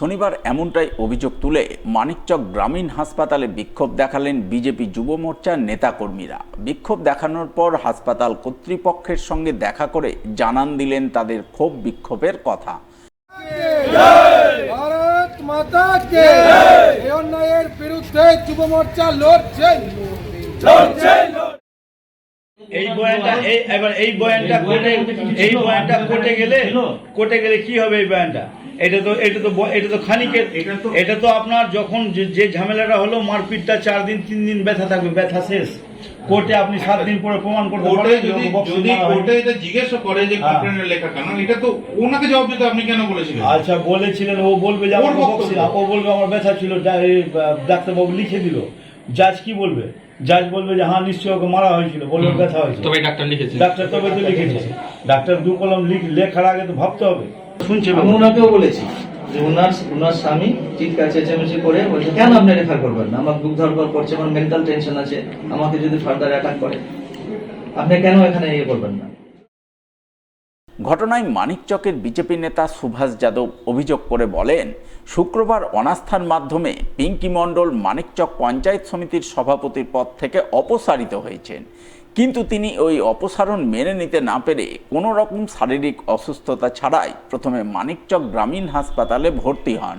শনিবার এমনটাই অভিযোগ তুলে মানিকচক গ্রামীণ হাসপাতালে বিক্ষোভ দেখালেন বিজেপি যুব মোর্চার নেতাকর্মীরা। বিক্ষোভ দেখানোর পর হাসপাতাল কর্তৃপক্ষের সঙ্গে দেখা করে জানান দিলেন তাদের ক্ষোভ বিক্ষোভের কথা। ভারত মাতা কে অন্যায়ের বিরুদ্ধে যুব মোর্চা লড়ছে। এই বয়ানটা কোর্টে গেলে কি হবে? এই বয়ানটা এটা তো খানিকের, এটা তো আপনার যখন যে ঝামেলাটা হলো মারপিটটা 4 দিন 3 দিন ব্যথা থাকবে, ব্যথা শেষ। কোর্টে আপনি 7 দিন পরে প্রমাণ করতে পারবেন। যদি কোর্টে এটা জিজ্ঞেস করে যে কমপ্লেনের লেখা কেন, এটা তো ওনাকে জবাব দিতে আপনি কেন বলেছিলেন? আচ্ছা বলেছিলেন, ও বলবে যে আমার বকছিলাম, ও বলবে আমার ব্যথা ছিল, ডাক্তারবাবু লিখে দিল। জাজ কি বলবে? জাজ বলবে যে হ্যাঁ নিশ্চয়ই ওকে মারা হয়েছিল, বলবে ব্যথা হয়েছিল, তবে ডাক্তার লিখেছে। ডাক্তার তবে তো লিখেছে। ডাক্তার 2 কলম লেখার আগে তো ভাবতে হবে। শুনছি, আমি ওনাকেও বলেছি যে ওনার স্বামী চিৎকার চেঁচামেচি করে বলছে কেন আপনি রেফার করবেন না, আমার বুক ধরপড় করছে, আমার মেন্টাল টেনশন আছে, আমাকে যদি ফার্দার অ্যাটাক করে আপনি কেন এখানে ইয়ে করবেন না। ঘটনায় মানিকচকের বিজেপি নেতা সুভাষ যাদব অভিযোগ করে বলেন, শুক্রবার অনাস্থার মাধ্যমে পিঙ্কি মণ্ডল মানিকচক পঞ্চায়েত সমিতির সভাপতির পদ থেকে অপসারিত হয়েছেন, কিন্তু তিনি ওই অপসারণ মেনে নিতে না পেরে কোনো রকম শারীরিক অসুস্থতা ছাড়াই প্রথমে মানিকচক গ্রামীণ হাসপাতালে ভর্তি হন।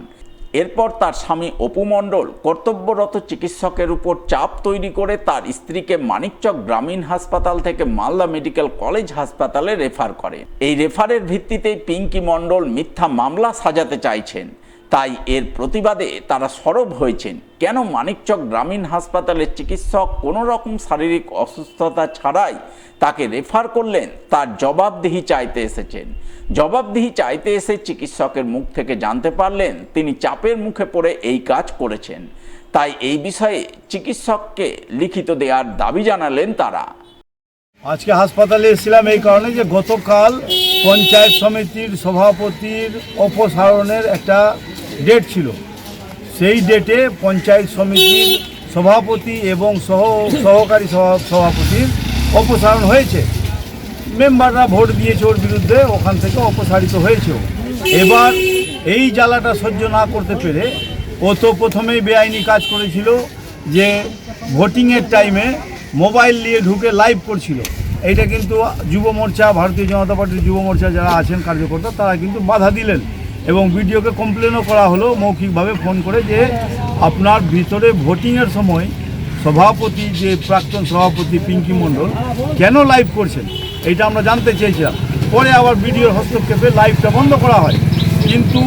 এরপর তার স্বামী অপু মণ্ডল কর্তব্যরত চিকিৎসকের উপর চাপ তৈরি করে তার স্ত্রীকে মানিকচক গ্রামীণ হাসপাতাল থেকে মালদা মেডিকেল কলেজ হাসপাতালে রেফার করে। এই রেফারের ভিত্তিতেই পিঙ্কি মণ্ডল মিথ্যা মামলা সাজাতে চাইছেন, তাই এর প্রতিবাদে তারা সরব হয়েছেন। কেন মানিকচক গ্রামীণ হাসপাতালের চিকিৎসক কোনো রকম শারীরিক অসুস্থতা ছাড়াই তাকে রেফার করলেন, তার জবাবদিহি চাইতে এসেছেন। জবাবদিহি চাইতে এসে চিকিৎসকের মুখ থেকে জানতে পারলেন তিনি চাপের মুখে পড়ে এই কাজ করেছেন। তাই এই বিষয়ে চিকিৎসককে লিখিত দেওয়ার দাবি জানালেন তারা। আজকে হাসপাতালে এসেছিলাম এই কারণে যে গতকাল পঞ্চায়েত সমিতির সভাপতির অপসারণের একটা ডেট ছিল। সেই ডেটে পঞ্চায়েত সমিতির সভাপতি এবং সহকারী সভাপতির অপসারণ হয়েছে। মেম্বাররা ভোট দিয়েছে ওর বিরুদ্ধে, ওখান থেকে অপসারিত হয়েছে। এবার এই জ্বালাটা সহ্য না করতে পেরে ও তো প্রথমেই বেআইনি কাজ করেছিল যে ভোটিংয়ের টাইমে মোবাইল নিয়ে ঢুকে লাইভ করছিল। এইটা কিন্তু যুব মোর্চা, ভারতীয় জনতা পার্টির যুব মোর্চা যারা আছেন কার্যকর্তা, তারা কিন্তু বাধা দিলেন এবং ভিডিওকে কমপ্লেনও করা হলো মৌখিকভাবে ফোন করে যে আপনার ভিতরে ভোটিংয়ের সময় সভাপতি, যে প্রাক্তন সভাপতি পিঙ্কি মণ্ডল কেন লাইভ করছেন এইটা আমরা জানতে চেয়েছিলাম। পরে আবার ভিডিওর হস্তক্ষেপে লাইভটা বন্ধ করা হয়। কিন্তু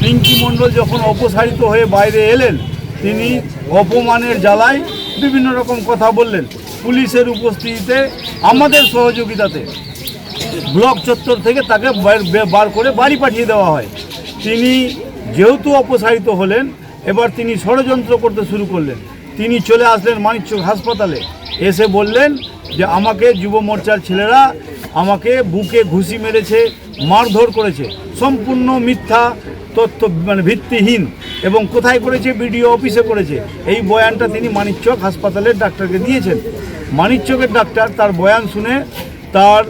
পিঙ্কি মণ্ডল যখন অপসারিত হয়ে বাইরে এলেন, তিনি অপমানের জ্বালায় বিভিন্ন রকম কথা বললেন। পুলিশের উপস্থিতিতে আমাদের সহযোগিতাতে ব্লক চত্বর থেকে তাকে বার করে বাড়ি পাঠিয়ে দেওয়া হয়। তিনি যেহেতু অপসারিত হলেন, এবার তিনি ষড়যন্ত্র করতে শুরু করলেন। তিনি চলে আসলেন মানিকচক হাসপাতালে, এসে বললেন যে আমাকে যুব মোর্চার ছেলেরা আমাকে বুকে ঘুষি মেরেছে, মারধর করেছে। সম্পূর্ণ মিথ্যা তথ্য, মানে ভিত্তিহীন। এবং কোথায় করেছে? বিডিও অফিসে করেছে। এই বয়ানটা তিনি মানিকচক হাসপাতালের ডাক্তারকে দিয়েছেন। মানিকচকের ডাক্তার তার বয়ান শুনে তার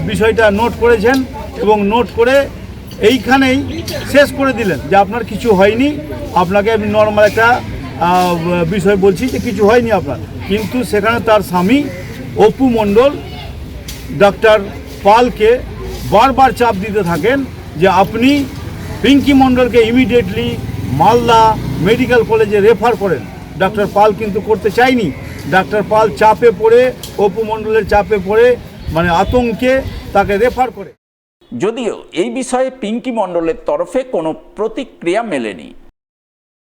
বিষয়টা নোট করেছেন এবং নোট করে এইখানেই শেষ করে দিলেন যে আপনার কিছু হয়নি, আপনাকে আমি নর্মাল একটা বিষয় বলছি যে কিছু হয়নি আপনার। কিন্তু সেখানে তার স্বামী অপু মণ্ডল ডাক্তার পালকে বারবার চাপ দিতে থাকেন যে আপনি পিঙ্কি মণ্ডলকে ইমিডিয়েটলি মালদা মেডিকেল কলেজে রেফার করেন। ডাক্তার পাল কিন্তু করতে চায়নি। ডাক্তার পাল চাপে পড়ে, অপু মণ্ডলের চাপে পড়ে, মানে আতঙ্কে তাকে রেফার করে। যদিও এই বিষয়ে পিঙ্কি মণ্ডলের তরফে কোনো প্রতিক্রিয়া মেলেনি।